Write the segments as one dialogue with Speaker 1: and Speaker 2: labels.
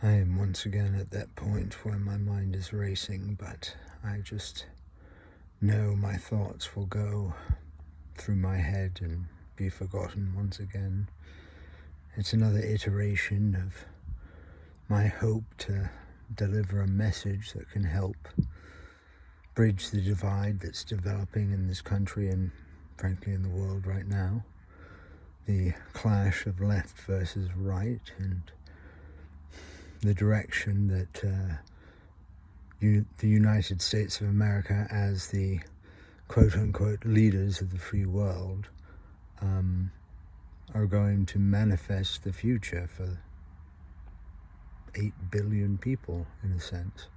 Speaker 1: I am once again at that point where my mind is racing, but I just know my thoughts will go through my head and be forgotten once again. It's another iteration of my hope to deliver a message that can help bridge the divide that's developing in this country and frankly in the world right now. The clash of left versus right and the direction that the United States of America, as the quote-unquote leaders of the free world, are going to manifest the future for 8 billion people, in a sense.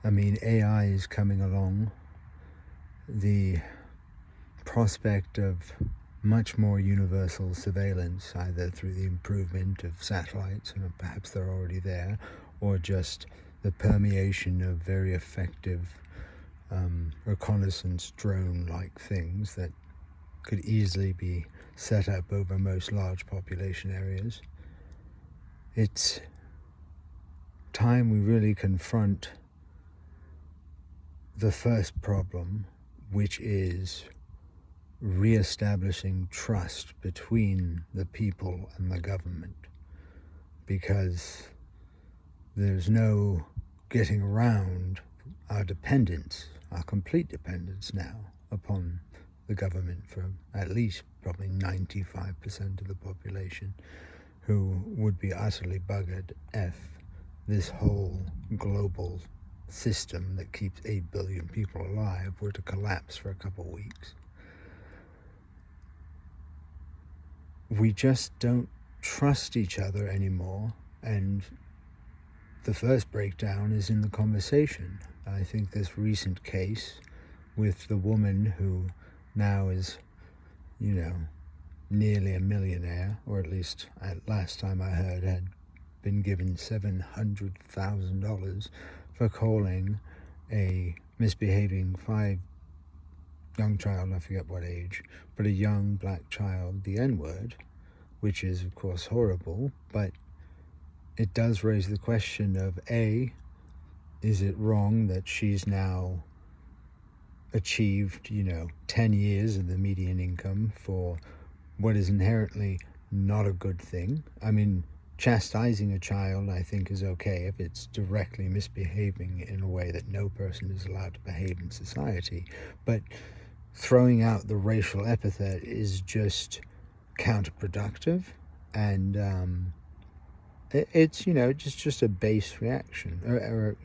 Speaker 1: I mean, AI is coming along. The prospect of much more universal surveillance, either through the improvement of satellites, and perhaps they're already there, or just the permeation of very effective reconnaissance drone-like things that could easily be set up over most large population areas. It's time we really confront the first problem, which is re-establishing trust between the people and the government, because there's no getting around our dependence, our complete dependence now upon the government for at least probably 95% of the population, who would be utterly buggered if this whole global system that keeps 8 billion people alive were to collapse for a couple of weeks. We just don't trust each other anymore, and the first breakdown is in the conversation. I think this recent case with the woman who now is, nearly a millionaire, or at least at last time I heard had been given $700,000 for calling a misbehaving young child, I forget what age, but a young black child, the N-word, which is of course horrible, but it does raise the question of A, is it wrong that she's now achieved, 10 years of the median income for what is inherently not a good thing? I mean, chastising a child, I think, is okay if it's directly misbehaving in a way that no person is allowed to behave in society. But throwing out the racial epithet is just counterproductive, and it's just a base reaction, or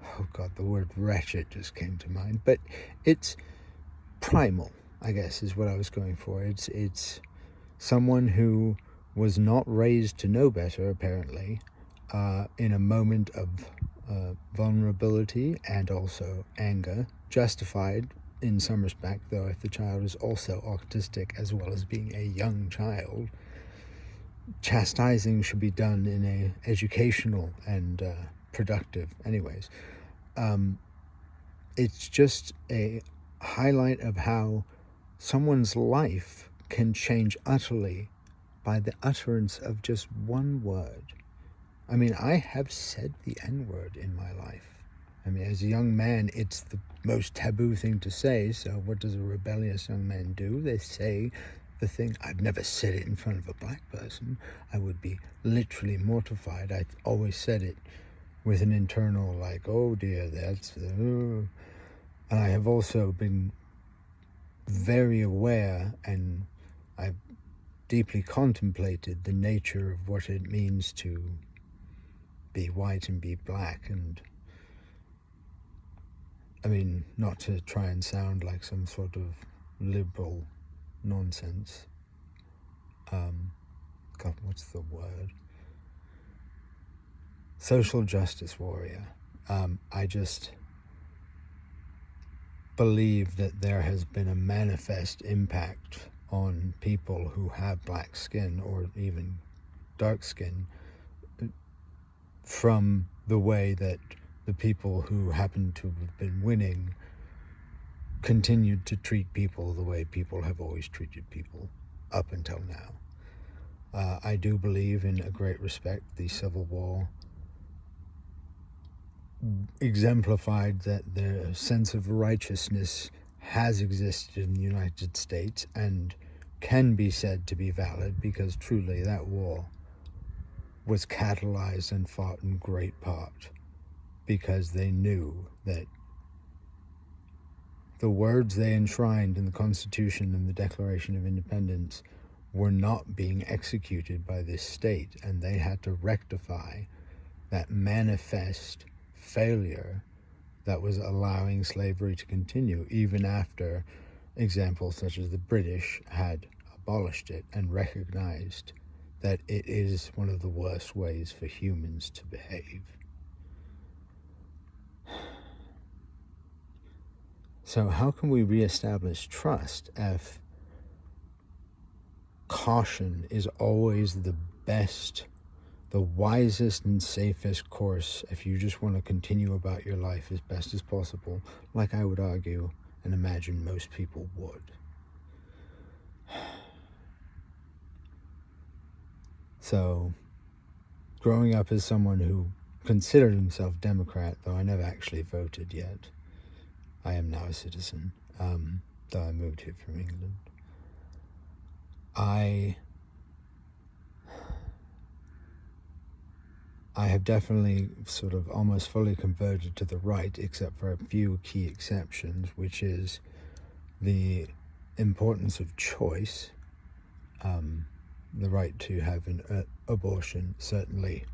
Speaker 1: oh god, the word wretched just came to mind, but it's primal, I guess, is what I was going for. It's someone who was not raised to know better, apparently, in a moment of vulnerability and also anger, justified in some respect, though if the child is also autistic as well as being a young child, chastising should be done in a educational and productive anyways. It's just a highlight of how someone's life can change utterly by the utterance of just one word. I mean, I have said the N-word in my life. I mean, as a young man, it's the most taboo thing to say, so what does a rebellious young man do? They say the thing. I've never said it in front of a black person. I would be literally mortified. I've always said it with an internal, like, oh dear, that's... And I have also been very aware, and I've deeply contemplated the nature of what it means to be white and be black, and I mean, not to try and sound like some sort of liberal nonsense. God, what's the word? Social justice warrior. I just believe that there has been a manifest impact on people who have black skin or even dark skin from the way that the people who happen to have been winning continued to treat people the way people have always treated people up until now. I do believe, in a great respect, the Civil War exemplified that the sense of righteousness has existed in the United States and can be said to be valid, because truly that war was catalyzed and fought in great part because they knew that the words they enshrined in the Constitution and the Declaration of Independence were not being executed by this state, and they had to rectify that manifest failure that was allowing slavery to continue, even after examples such as the British had abolished it and recognized that it is one of the worst ways for humans to behave. So how can we reestablish trust if caution is always the best, the wisest and safest course if you just want to continue about your life as best as possible, like I would argue and imagine most people would? So, growing up as someone who considered himself Democrat, though I never actually voted yet, I am now a citizen, though I moved here from England, I have definitely sort of almost fully converted to the right, except for a few key exceptions, which is the importance of choice, the right to have an abortion, certainly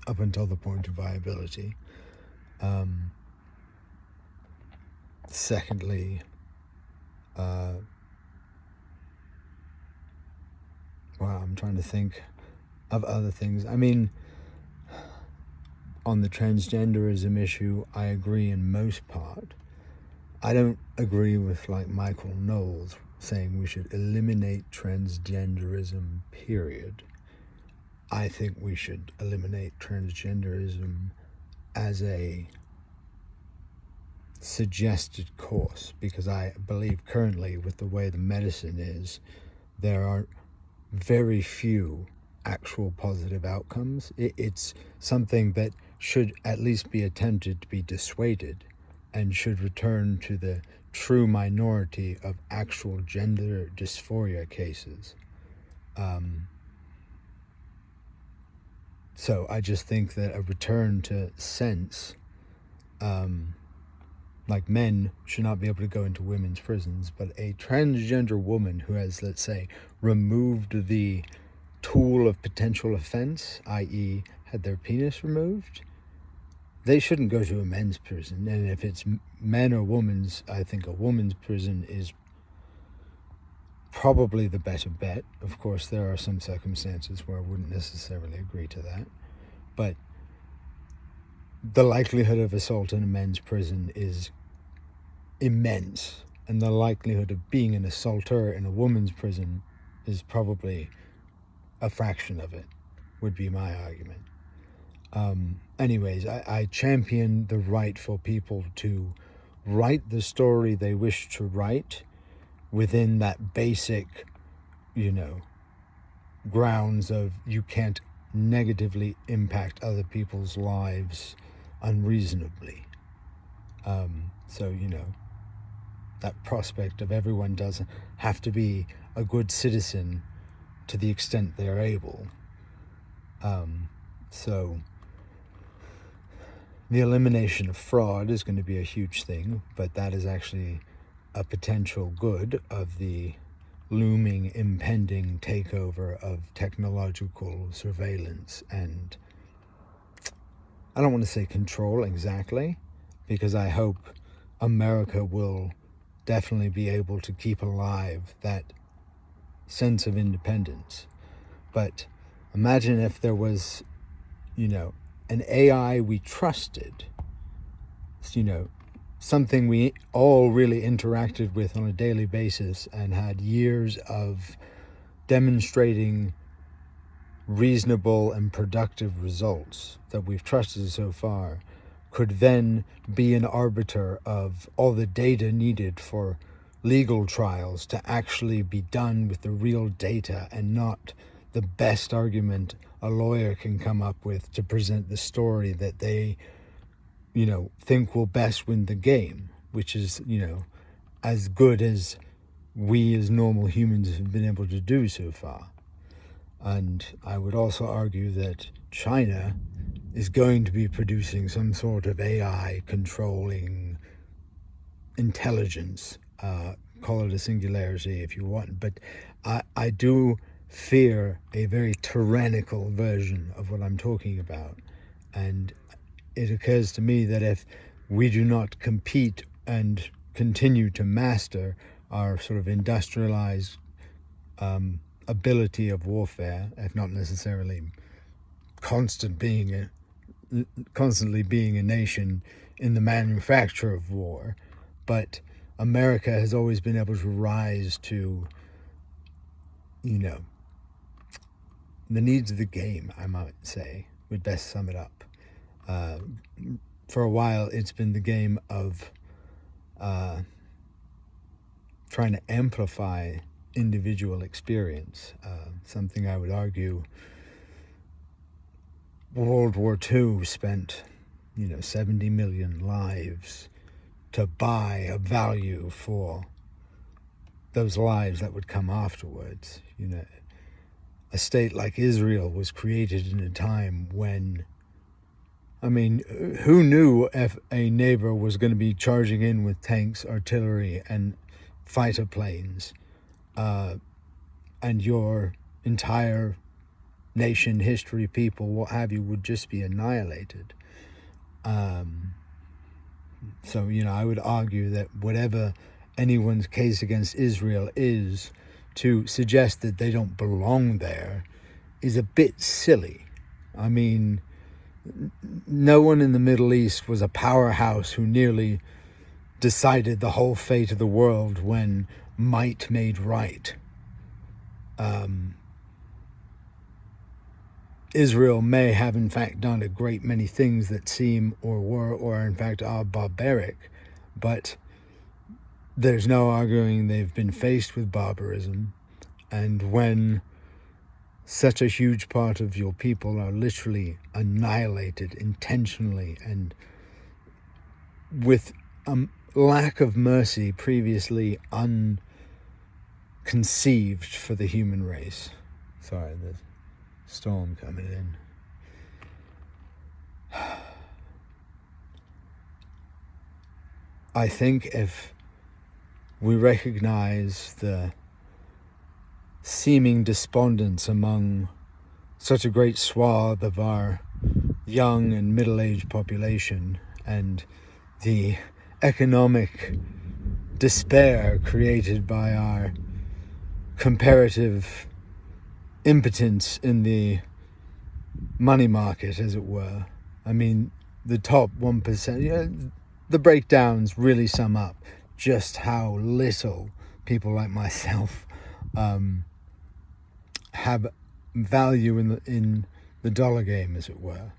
Speaker 1: up until the point of viability. Secondly, I'm trying to think of other things. I mean, on the transgenderism issue, I agree in most part. I don't agree with, like, Michael Knowles saying we should eliminate transgenderism, period. I think we should eliminate transgenderism as a suggested course, because I believe currently, with the way the medicine is, there are very few actual positive outcomes. It's something that should at least be attempted to be dissuaded and should return to the true minority of actual gender dysphoria cases. So I just think that a return to sense, like, men should not be able to go into women's prisons, but a transgender woman who has, let's say, removed the tool of potential offense, i.e. had their penis removed, they shouldn't go to a men's prison. And if it's men or women's, I think a woman's prison is probably the better bet. Of course, there are some circumstances where I wouldn't necessarily agree to that, but the likelihood of assault in a men's prison is immense, and the likelihood of being an assaulter in a woman's prison is probably a fraction of it, would be my argument. Anyways, I champion the right for people to write the story they wish to write within that basic, grounds of you can't negatively impact other people's lives unreasonably. So, that prospect of everyone doesn't have to be a good citizen to the extent they're able. So the elimination of fraud is going to be a huge thing, but that is actually a potential good of the looming, impending takeover of technological surveillance and, I don't want to say control exactly, because I hope America will definitely be able to keep alive that sense of independence. But imagine if there was, an AI we trusted, something we all really interacted with on a daily basis and had years of demonstrating reasonable and productive results that we've trusted so far, could then be an arbiter of all the data needed for legal trials to actually be done with the real data and not the best argument a lawyer can come up with to present the story that they, think will best win the game, which is, as good as we as normal humans have been able to do so far. And I would also argue that China is going to be producing some sort of AI controlling intelligence, call it a singularity if you want, but I do fear a very tyrannical version of what I'm talking about. And it occurs to me that if we do not compete and continue to master our sort of industrialized ability of warfare, if not necessarily constantly being a nation in the manufacture of war, but America has always been able to rise to, the needs of the game, I might say, would best sum it up. For a while, it's been the game of trying to amplify individual experience, something I would argue World War II spent, 70 million lives to buy a value for those lives that would come afterwards. A state like Israel was created in a time when, who knew if a neighbor was going to be charging in with tanks, artillery, and fighter planes, and your entire nation, history, people, what have you, would just be annihilated. So, I would argue that whatever anyone's case against Israel is, to suggest that they don't belong there is a bit silly. No one in the Middle East was a powerhouse who nearly decided the whole fate of the world when might made right. Israel may have in fact done a great many things that seem or in fact are barbaric, but there's no arguing they've been faced with barbarism. And when such a huge part of your people are literally annihilated intentionally and with a lack of mercy previously unconceived for the human race. Sorry, there's a storm coming in. I think if we recognize the seeming despondence among such a great swath of our young and middle-aged population and the economic despair created by our comparative impotence in the money market, as it were. The top 1%, the breakdowns really sum up just how little people like myself have value in the dollar game, as it were.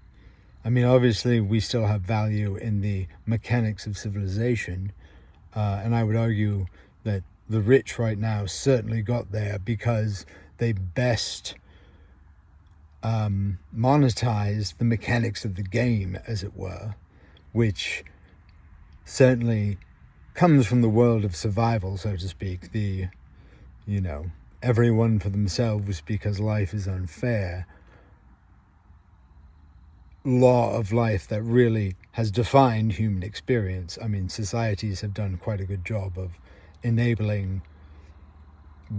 Speaker 1: Obviously we still have value in the mechanics of civilization, and I would argue that the rich right now certainly got there because they best monetized the mechanics of the game, as it were, which certainly comes from the world of survival, so to speak. The, everyone for themselves because life is unfair law of life that really has defined human experience. Societies have done quite a good job of enabling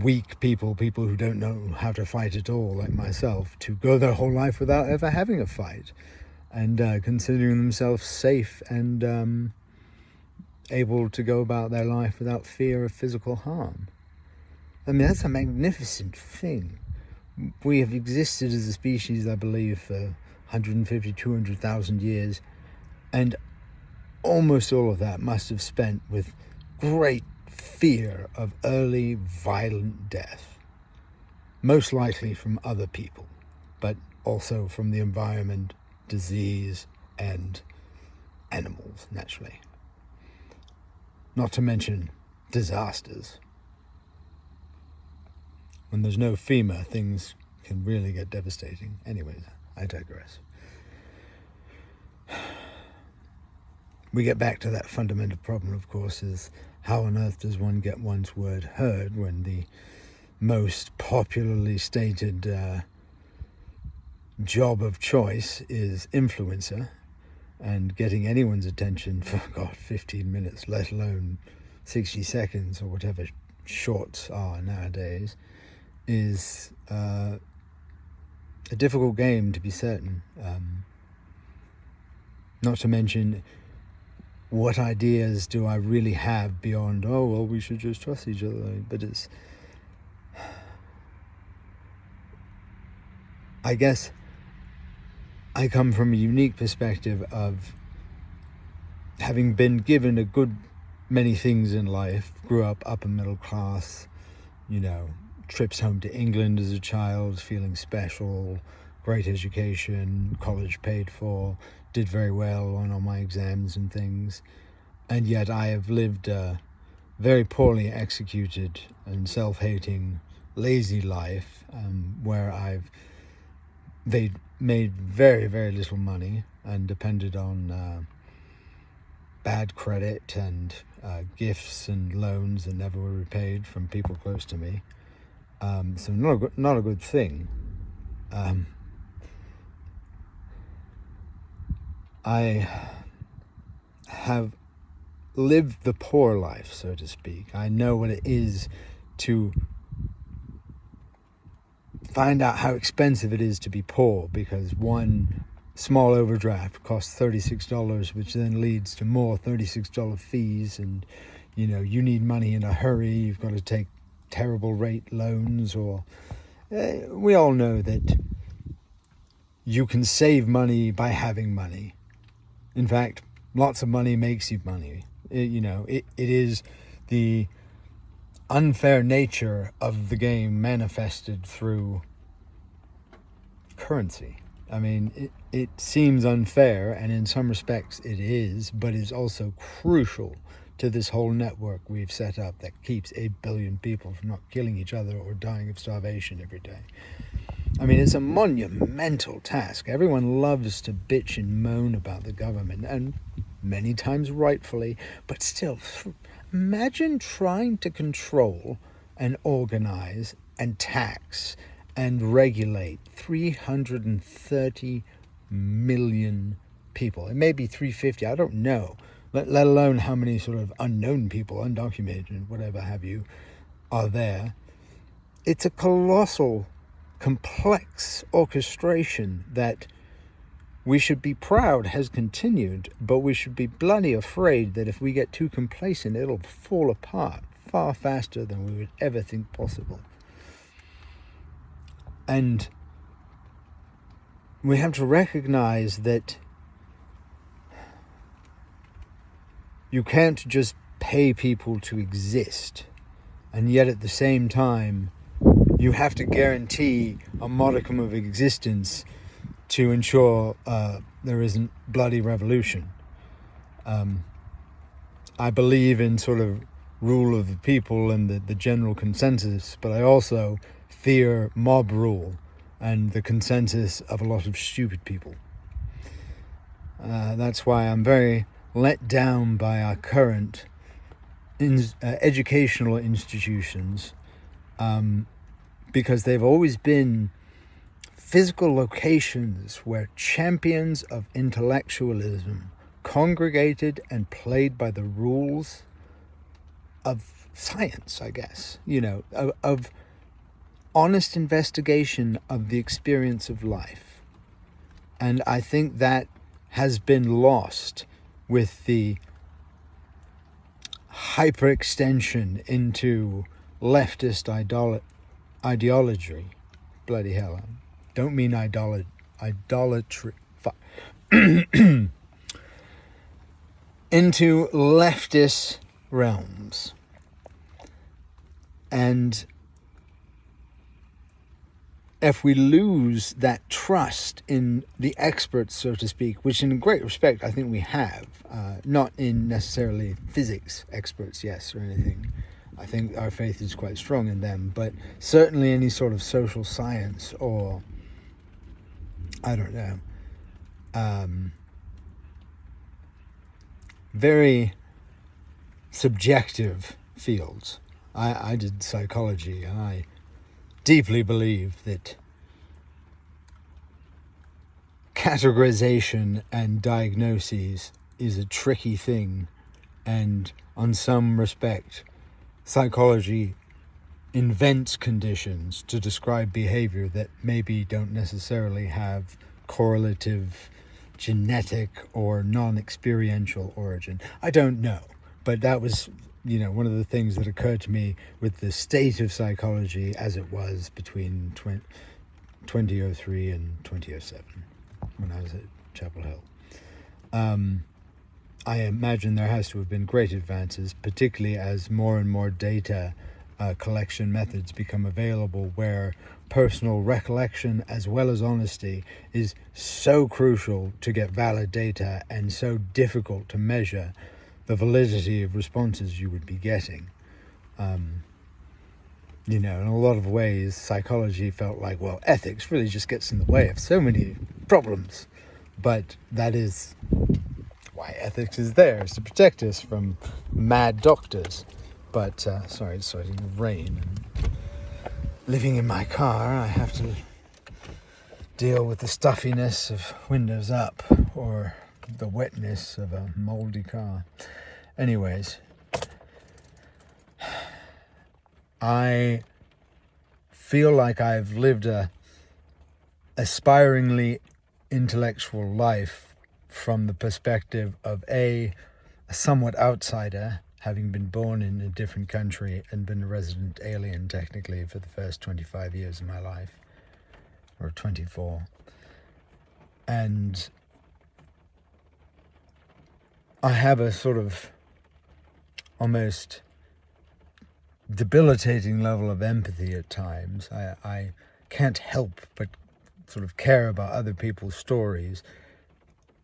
Speaker 1: weak people who don't know how to fight at all, like myself, to go their whole life without ever having a fight and considering themselves safe and able to go about their life without fear of physical harm. That's a magnificent thing. We have existed as a species, I believe, for 150, 200,000 years, and almost all of that must have spent with great fear of early violent death, most likely from other people, but also from the environment, disease, and animals, naturally. Not to mention disasters. When there's no FEMA, things can really get devastating. Anyways, I digress. We get back to that fundamental problem, of course, is how on earth does one get one's word heard when the most popularly stated job of choice is influencer, and getting anyone's attention for, 15 minutes, let alone 60 seconds or whatever shorts are nowadays, is a difficult game, to be certain. Not to mention, what ideas do I really have beyond, oh, well, we should just trust each other? But it's, I guess, I come from a unique perspective of having been given a good many things in life. Grew up upper middle class, trips home to England as a child, feeling special, great education, college paid for, did very well on all my exams and things. And yet I have lived a very poorly executed and self-hating, lazy life, where I've made very, very little money and depended on bad credit and gifts and loans that never were repaid from people close to me. So not a good thing. I have lived the poor life, so to speak. I know what it is to find out how expensive it is to be poor, because one small overdraft costs $36, which then leads to more $36 fees, and you need money in a hurry. You've got to take terrible rate loans, or we all know that you can save money by having money. In fact, lots of money makes you money. It is the unfair nature of the game manifested through currency. I mean, it seems unfair, and in some respects it is, but it's also crucial to this whole network we've set up that keeps 8 billion people from not killing each other or dying of starvation every day. I mean, it's a monumental task. Everyone loves to bitch and moan about the government, and many times rightfully, but still, imagine trying to control and organize and tax and regulate 330 million people. It may be 350, I don't know, let alone how many sort of unknown people, undocumented, whatever have you, are there. It's a colossal, complex orchestration that we should be proud has continued, but we should be bloody afraid that if we get too complacent, it'll fall apart far faster than we would ever think possible. And we have to recognize that you can't just pay people to exist, and yet at the same time, you have to guarantee a modicum of existence to ensure there isn't bloody revolution. I believe in sort of rule of the people and the general consensus, but I also fear mob rule and the consensus of a lot of stupid people. That's why I'm very let down by our current educational institutions, because they've always been physical locations where champions of intellectualism congregated and played by the rules of science, I guess, of honest investigation of the experience of life. And I think that has been lost with the hyperextension into leftist ideology. Bloody hell, I don't mean idolatry. Into leftist realms. And if we lose that trust in the experts, so to speak, which in great respect I think we have, not in necessarily physics experts, yes, or anything, I think our faith is quite strong in them, but certainly any sort of social science or, I don't know, very subjective fields. I did psychology, and I deeply believe that categorization and diagnoses is a tricky thing, and on some respect, psychology invents conditions to describe behavior that maybe don't necessarily have correlative genetic or non-experiential origin. I don't know, but that was, one of the things that occurred to me with the state of psychology as it was between 2003 and 2007 when I was at Chapel Hill. I imagine there has to have been great advances, particularly as more and more data collection methods become available, where personal recollection as well as honesty is so crucial to get valid data and so difficult to measure the validity of responses you would be getting. In a lot of ways, psychology felt like, well, ethics really just gets in the way of so many problems. But that is why ethics is there, is to protect us from mad doctors. But, sorry, it's starting to rain. And living in my car, I have to deal with the stuffiness of windows up or the wetness of a moldy car. Anyways, I feel like I've lived a aspiringly intellectual life from the perspective of a somewhat outsider, having been born in a different country and been a resident alien technically for the first 25 years of my life, or 24. And I have a sort of almost debilitating level of empathy at times. I can't help but sort of care about other people's stories.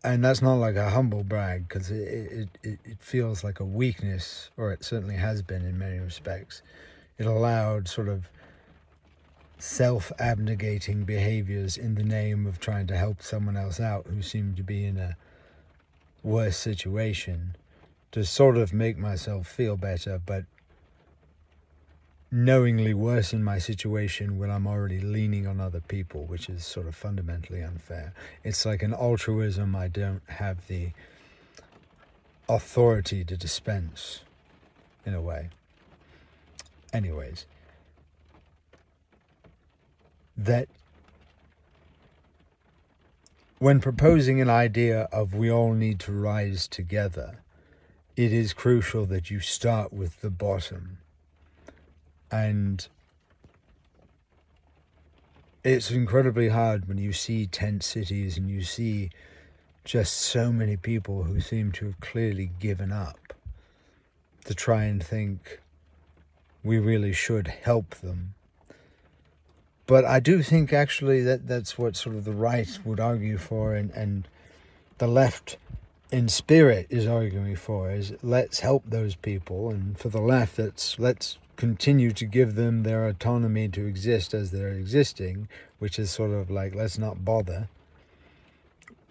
Speaker 1: And that's not like a humble brag, because it feels like a weakness, or it certainly has been in many respects. It allowed sort of self-abnegating behaviors in the name of trying to help someone else out who seemed to be in a worse situation, to sort of make myself feel better, but knowingly worsen my situation when I'm already leaning on other people, which is sort of fundamentally unfair. It's like an altruism I don't have the authority to dispense, in a way. Anyways, that when proposing an idea of we all need to rise together, it is crucial that you start with the bottom. And it's incredibly hard when you see tent cities and you see just so many people who seem to have clearly given up, to try and think we really should help them. But I do think actually that's what sort of the right would argue for, and the left in spirit is arguing for, is let's help those people. And for the left, let's continue to give them their autonomy to exist as they're existing, which is sort of like, let's not bother,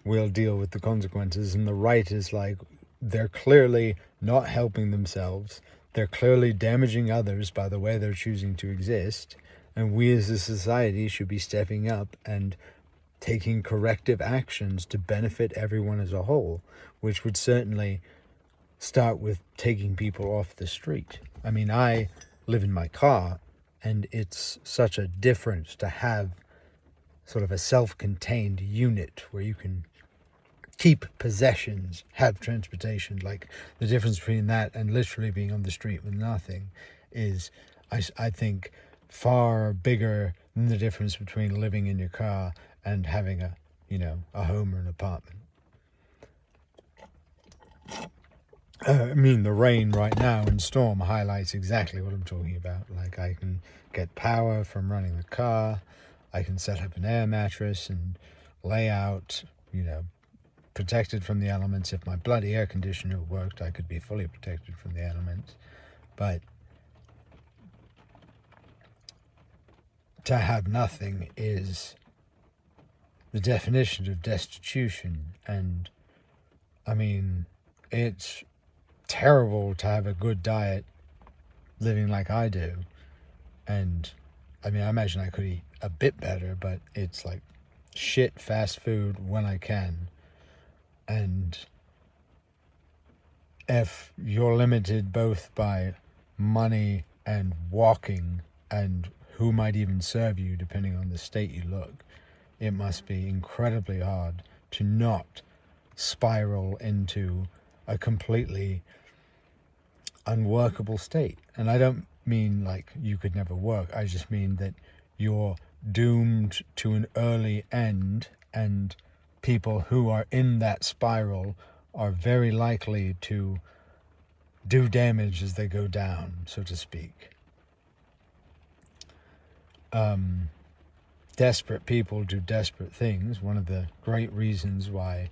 Speaker 1: we'll deal with the consequences. And the right is like, they're clearly not helping themselves, they're clearly damaging others by the way they're choosing to exist, and we as a society should be stepping up and taking corrective actions to benefit everyone as a whole, which would certainly start with taking people off the street. I mean, I live in my car, and it's such a difference to have sort of a self-contained unit where you can keep possessions, have transportation. Like, the difference between that and literally being on the street with nothing is, I think, far bigger than the difference between living in your car and having a home or an apartment. I mean, the rain right now and storm highlights exactly what I'm talking about. Like, I can get power from running the car, I can set up an air mattress and lay out, protected from the elements. If my bloody air conditioner worked, I could be fully protected from the elements. But to have nothing is the definition of destitution. And I mean, it's terrible to have a good diet living like I do. And I mean, I imagine I could eat a bit better, but it's like shit fast food when I can. And if you're limited both by money and walking and who might even serve you depending on the state you look, it must be incredibly hard to not spiral into a completely unworkable state. And I don't mean like you could never work. I just mean that you're doomed to an early end, and people who are in that spiral are very likely to do damage as they go down, so to speak. Desperate people do desperate things. One of the great reasons why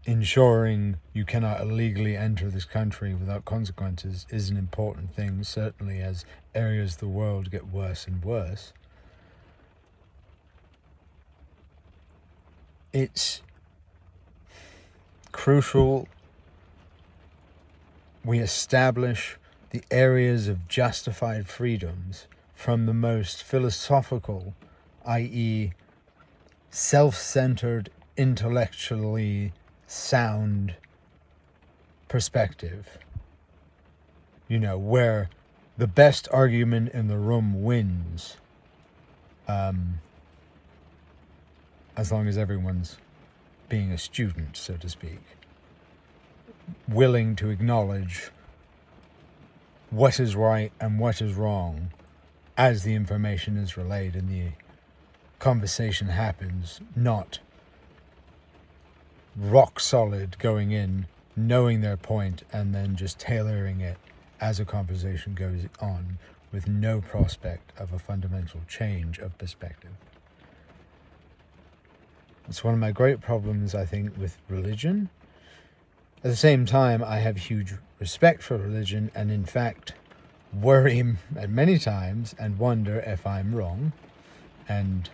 Speaker 1: ensuring you cannot illegally enter this country without consequences is an important thing, certainly as areas of the world get worse and worse. It's crucial we establish the areas of justified freedoms from the most philosophical, i.e., self-centered, intellectually sound perspective. You know, where the best argument in the room wins, as long as everyone's being a student, so to speak, willing to acknowledge what is right and what is wrong as the information is relayed and the conversation happens, not rock solid going in, knowing their point, and then just tailoring it as a conversation goes on with no prospect of a fundamental change of perspective. It's one of my great problems, I think, with religion. At the same time, I have huge respect for religion and, in fact, worry at many times and wonder if I'm wrong. And,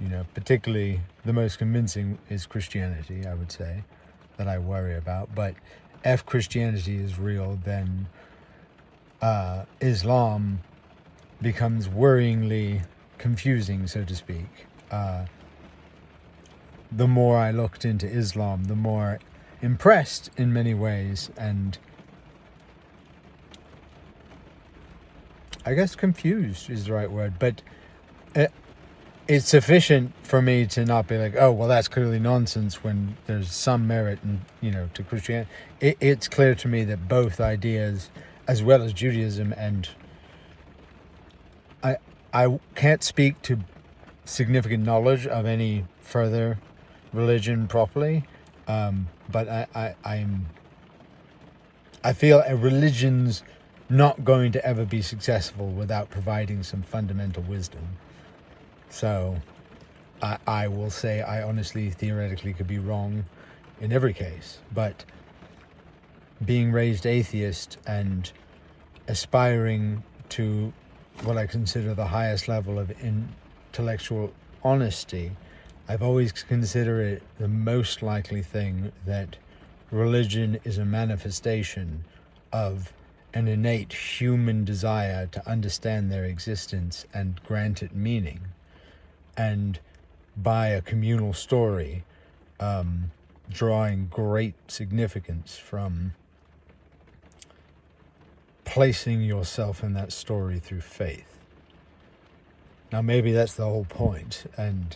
Speaker 1: you know, particularly the most convincing is Christianity, I would say, that I worry about. But if Christianity is real, then Islam becomes worryingly confusing, so to speak. The more I looked into Islam, the more impressed in many ways, and I guess confused is the right word, but it's sufficient for me to not be like, oh, well, that's clearly nonsense, when there's some merit in, you know, to Christianity. It's clear to me that both ideas, as well as Judaism, and I can't speak to significant knowledge of any further religion properly, but I feel a religion's not going to ever be successful without providing some fundamental wisdom. So I will say I honestly, theoretically could be wrong in every case, but being raised atheist and aspiring to what I consider the highest level of intellectual honesty, I've always considered it the most likely thing that religion is a manifestation of an innate human desire to understand their existence and grant it meaning. And by a communal story, drawing great significance from placing yourself in that story through faith. Now, maybe that's the whole point, and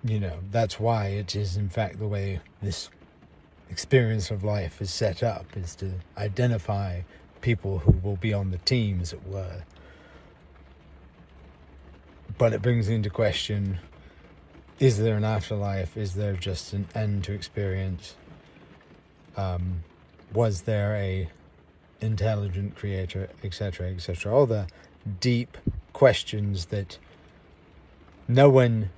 Speaker 1: you know, that's why it is in fact the way this experience of life is set up, is to identify people who will be on the team, as it were. But it brings into question, is there an afterlife? Is there just an end to experience? Was there a intelligent creator, etc., etc.? All the deep questions that no one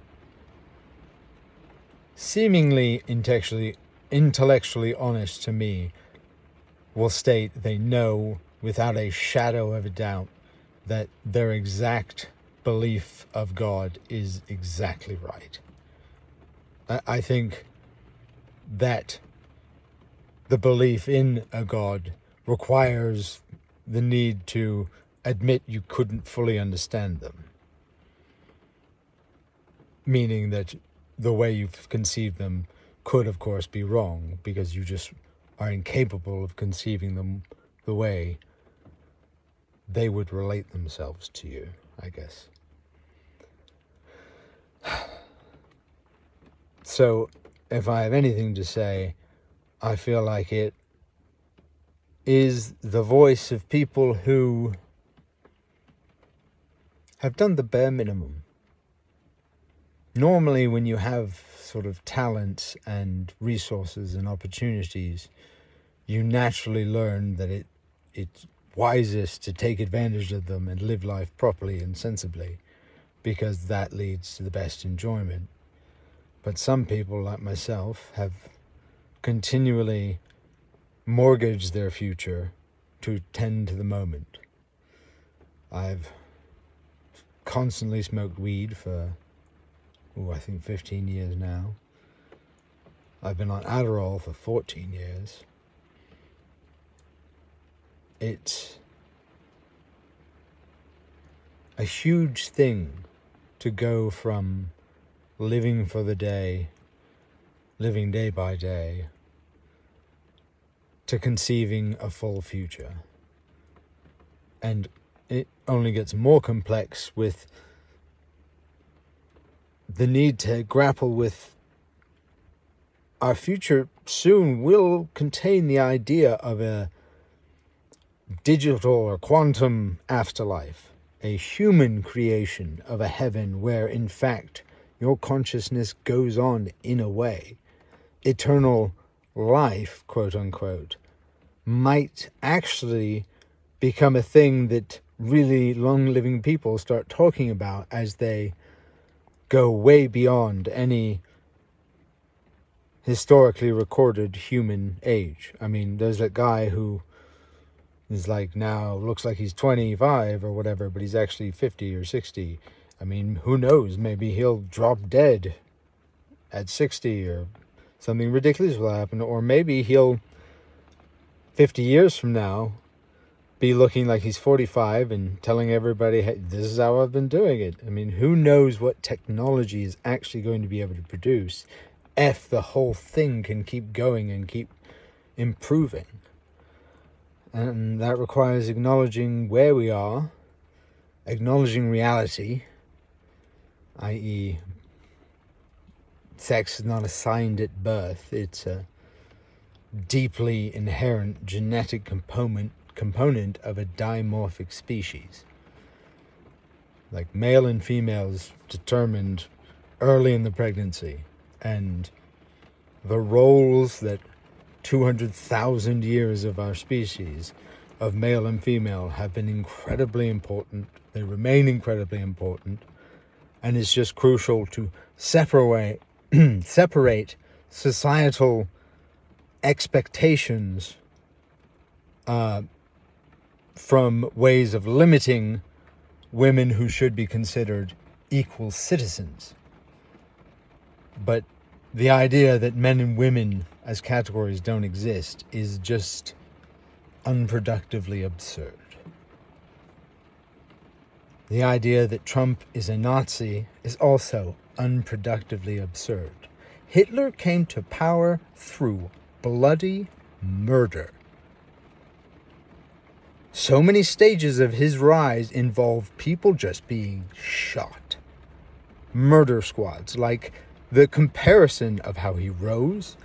Speaker 1: seemingly intellectually honest to me will state they know without a shadow of a doubt that their exact belief of God is exactly right. I think that the belief in a God requires the need to admit you couldn't fully understand them. Meaning that the way you've conceived them could, of course, be wrong, because you just are incapable of conceiving them the way they would relate themselves to you, I guess. So, if I have anything to say, I feel like it is the voice of people who have done the bare minimum. Normally, when you have sort of talents and resources and opportunities, you naturally learn that it's wisest to take advantage of them and live life properly and sensibly, because that leads to the best enjoyment. But some people, like myself, have continually mortgaged their future to tend to the moment. I've constantly smoked weed for, I think 15 years now. I've been on Adderall for 14 years. It's a huge thing to go from living for the day, living day by day, to conceiving a full future. And it only gets more complex with the need to grapple with our future soon will contain the idea of a digital or quantum afterlife, a human creation of a heaven where, in fact, your consciousness goes on in a way. Eternal life, quote unquote, might actually become a thing that really long-living people start talking about as they go way beyond any historically recorded human age. I mean, there's that guy who is like now looks like he's 25 or whatever, but he's actually 50 or 60. I mean, who knows? Maybe he'll drop dead at 60 or something ridiculous will happen. Or maybe he'll, 50 years from now, be looking like he's 45 and telling everybody, hey, this is how I've been doing it. I mean, who knows what technology is actually going to be able to produce if the whole thing can keep going and keep improving. And that requires acknowledging where we are, acknowledging reality, i.e. sex is not assigned at birth. It's a deeply inherent genetic component of a dimorphic species. Like male and females determined early in the pregnancy, and the roles that 200,000 years of our species of male and female have been incredibly important. They remain incredibly important, and it's just crucial to separate societal expectations from ways of limiting women who should be considered equal citizens. But the idea that men and women as categories don't exist is just unproductively absurd. The idea that Trump is a Nazi is also unproductively absurd. Hitler came to power through bloody murder. So many stages of his rise involve people just being shot. Murder squads, like the comparison of how he rose,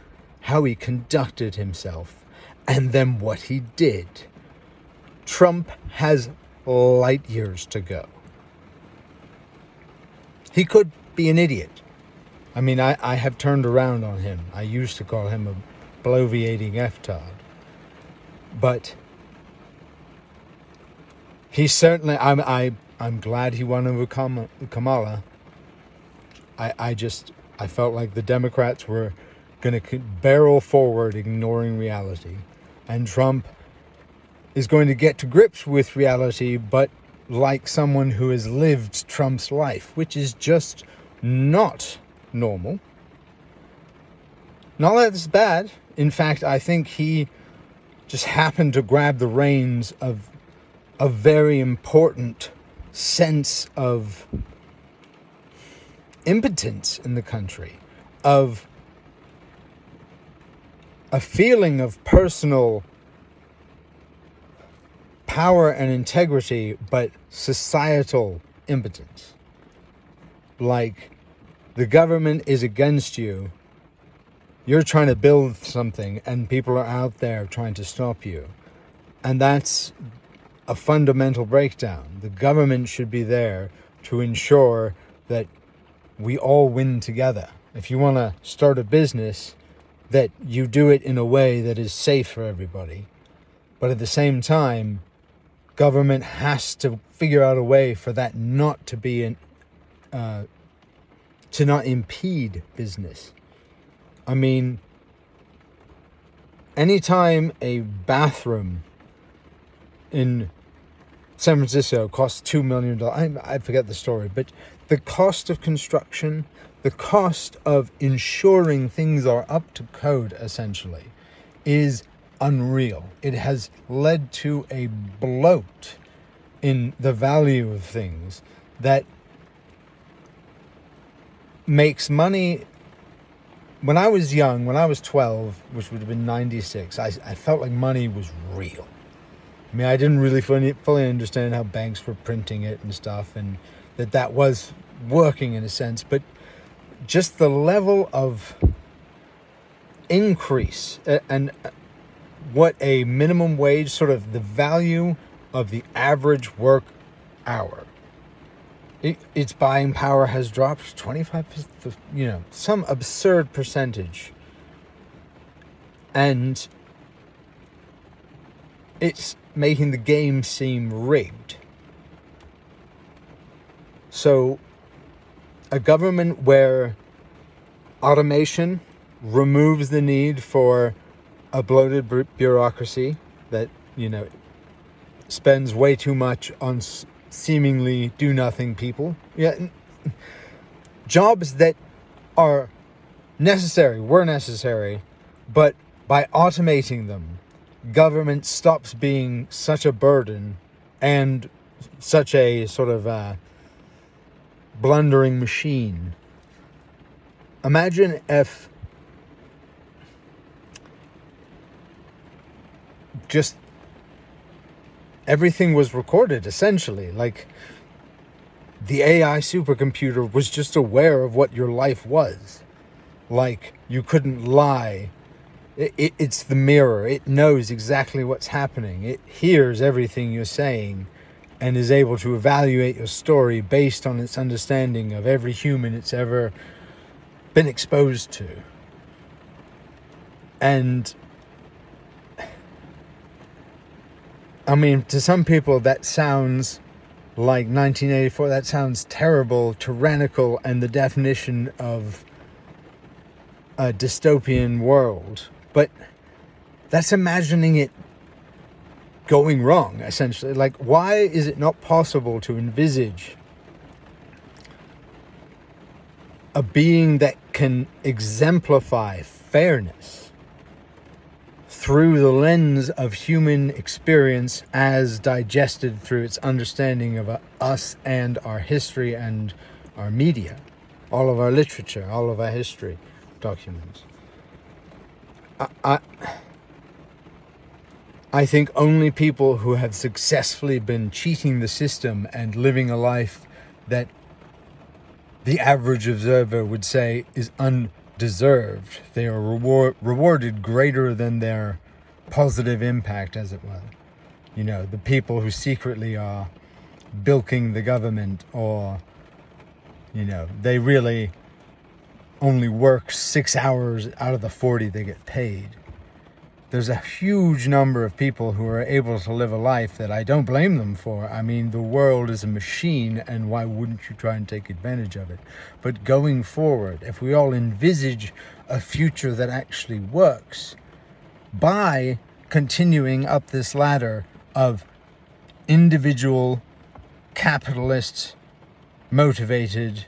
Speaker 1: how he conducted himself, and then what he did. Trump has light years to go. He could be an idiot. I mean, I have turned around on him. I used to call him a bloviating F-tard. But he certainly, I'm glad he won over Kamala. I felt like the Democrats were going to barrel forward ignoring reality. And Trump is going to get to grips with reality, but like someone who has lived Trump's life, which is just not normal. Not that it's bad. In fact, I think he just happened to grab the reins of a very important sense of impotence in the country, of a feeling of personal power and integrity, but societal impotence. Like, the government is against you. You're trying to build something and people are out there trying to stop you. And that's a fundamental breakdown. The government should be there to ensure that we all win together. If you want to start a business, that you do it in a way that is safe for everybody. But at the same time, government has to figure out a way for that not to be to not impede business. I mean, anytime a bathroom in San Francisco costs $2 million, I forget the story, but the cost of construction, the cost of ensuring things are up to code, essentially, is unreal. It has led to a bloat in the value of things that makes money. When I was young, when I was 12, which would have been 96, I felt like money was real. I mean, I didn't really fully understand how banks were printing it and stuff, and that was working in a sense, but just the level of increase and what a minimum wage, sort of the value of the average work hour, its buying power has dropped 25%, some absurd percentage. And it's making the game seem rigged. So a government where automation removes the need for a bloated bureaucracy that, spends way too much on seemingly do-nothing people. Jobs that were necessary, but by automating them, government stops being such a burden and such a sort of blundering machine. Imagine if just everything was recorded, essentially. Like, the AI supercomputer was just aware of what your life was. Like, you couldn't lie. It's the mirror. It knows exactly what's happening. It hears everything you're saying and is able to evaluate your story based on its understanding of every human it's ever been exposed to. And I mean, to some people that sounds like 1984, that sounds terrible, tyrannical, and the definition of a dystopian world. But that's imagining it going wrong, essentially. Like, why is it not possible to envisage a being that can exemplify fairness through the lens of human experience as digested through its understanding of us and our history and our media, all of our literature, all of our history documents? I think only people who have successfully been cheating the system and living a life that the average observer would say is undeserved, they are rewarded greater than their positive impact, as it were. The people who secretly are bilking the government, or, they really only work 6 hours out of the 40 they get paid. There's a huge number of people who are able to live a life that I don't blame them for. I mean, the world is a machine, and why wouldn't you try and take advantage of it? But going forward, if we all envisage a future that actually works, by continuing up this ladder of individual capitalist motivated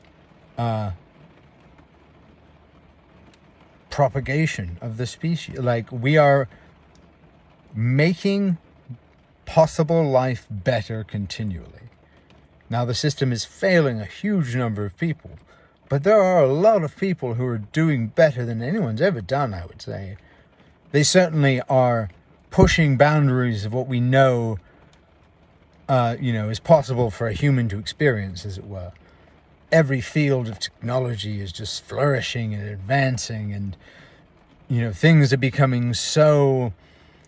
Speaker 1: propagation of the species. Like, we are making possible life better continually. Now, the system is failing a huge number of people, but there are a lot of people who are doing better than anyone's ever done, I would say. They certainly are pushing boundaries of what we know, is possible for a human to experience, as it were. Every field of technology is just flourishing and advancing, and, things are becoming so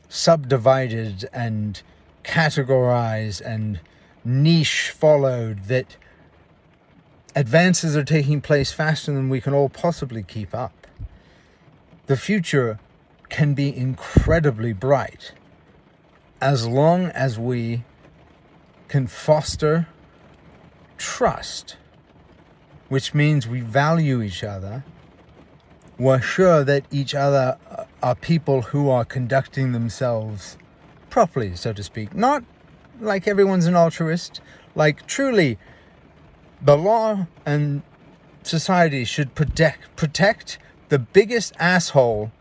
Speaker 1: subdivided and categorized and niche followed that advances are taking place faster than we can all possibly keep up. The future can be incredibly bright as long as we can foster trust, which means we value each other. We're sure that each other are people who are conducting themselves properly, so to speak. Not like everyone's an altruist. Like, truly, the law and society should protect the biggest asshole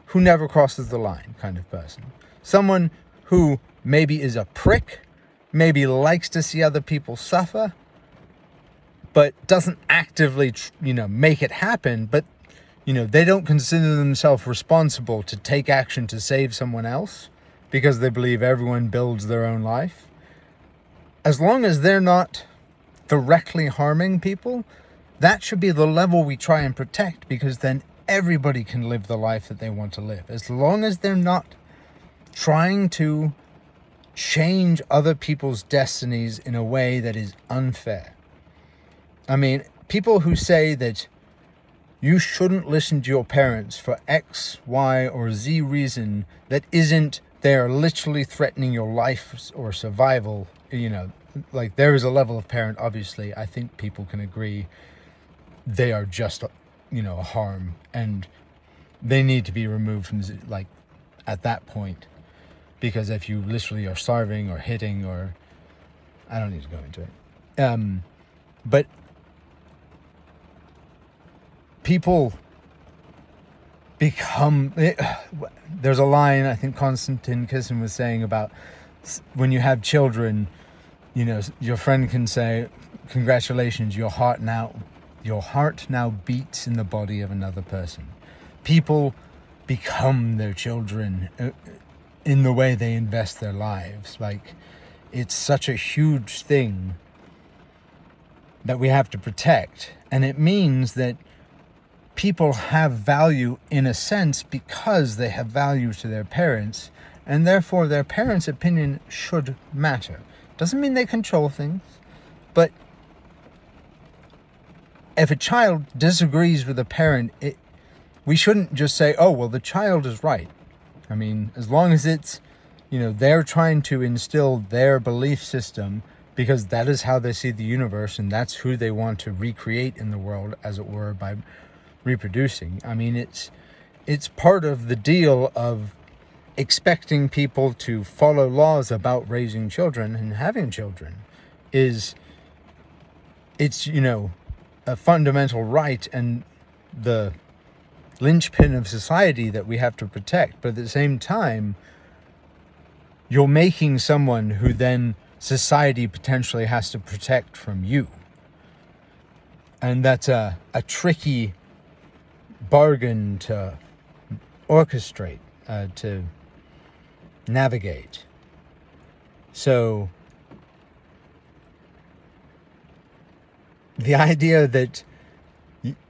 Speaker 1: who never crosses the line kind of person. Someone who maybe is a prick, maybe likes to see other people suffer, but doesn't actively, make it happen. But, they don't consider themselves responsible to take action to save someone else because they believe everyone builds their own life. As long as they're not directly harming people, that should be the level we try and protect, because then everybody can live the life that they want to live. As long as they're not trying to change other people's destinies in a way that is unfair. I mean, people who say that you shouldn't listen to your parents for X, Y, or Z reason that isn't they're literally threatening your life or survival, like, there is a level of parent, obviously, I think people can agree they are just, a harm, and they need to be removed from, like, at that point. Because if you literally are starving or hitting, or I don't need to go into it. But people become, there's a line I think Konstantin Kisin was saying about when you have children, your friend can say, congratulations, your heart now beats in the body of another person. People become their children in the way they invest their lives. Like, it's such a huge thing that we have to protect. And it means that people have value in a sense because they have value to their parents, and therefore their parents' opinion should matter. Doesn't mean they control things, but if a child disagrees with a parent, we shouldn't just say, oh, well, the child is right. I mean, as long as it's, they're trying to instill their belief system because that is how they see the universe, and that's who they want to recreate in the world, as it were, by reproducing. I mean, it's part of the deal of expecting people to follow laws about raising children and having children. It's a fundamental right and the linchpin of society that we have to protect. But at the same time, you're making someone who then society potentially has to protect from you. And that's a tricky bargain to orchestrate, to navigate. So the idea that,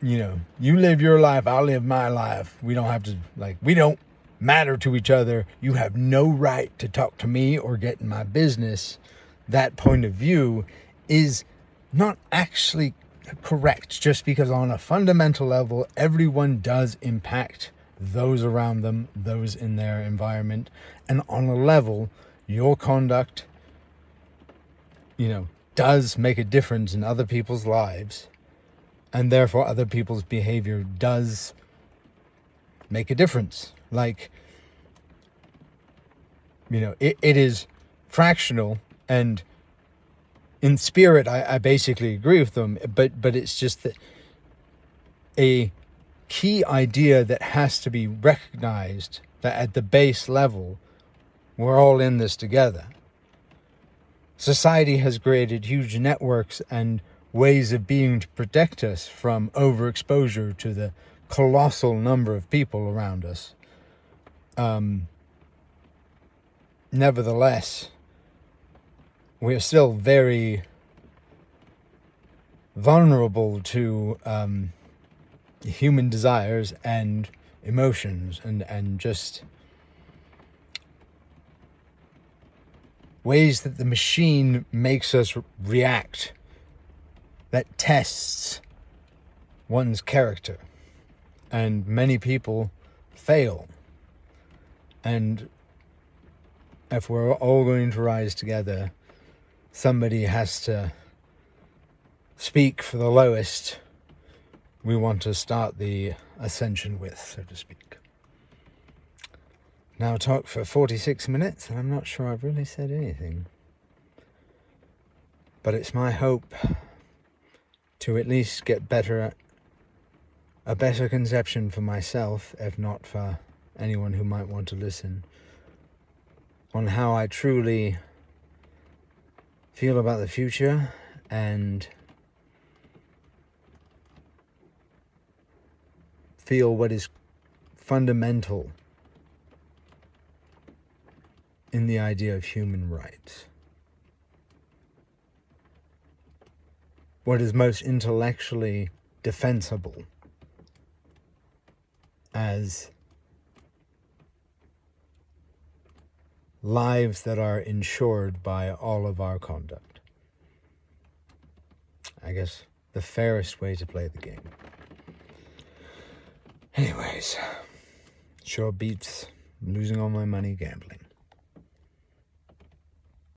Speaker 1: you live your life, I'll live my life. We don't have to, we don't matter to each other. You have no right to talk to me or get in my business. That point of view is not actually correct, just because on a fundamental level, everyone does impact those around them, those in their environment. And on a level, your conduct, does make a difference in other people's lives. And therefore, other people's behavior does make a difference. It is fractional, and in spirit, I basically agree with them, but it's just that a key idea that has to be recognized, that at the base level, we're all in this together. Society has created huge networks and ways of being to protect us from overexposure to the colossal number of people around us. Nevertheless, we're still very vulnerable to human desires and emotions and just ways that the machine makes us react, that tests one's character. And many people fail. And if we're all going to rise together, somebody has to speak for the lowest we want to start the ascension with, so to speak. Now talk for 46 minutes, and I'm not sure I've really said anything. But it's my hope to at least get a better conception for myself, if not for anyone who might want to listen, on how I truly feel about the future and feel what is fundamental in the idea of human rights. What is most intellectually defensible as lives that are insured by all of our conduct. I guess the fairest way to play the game. Anyways, sure beats losing all my money gambling.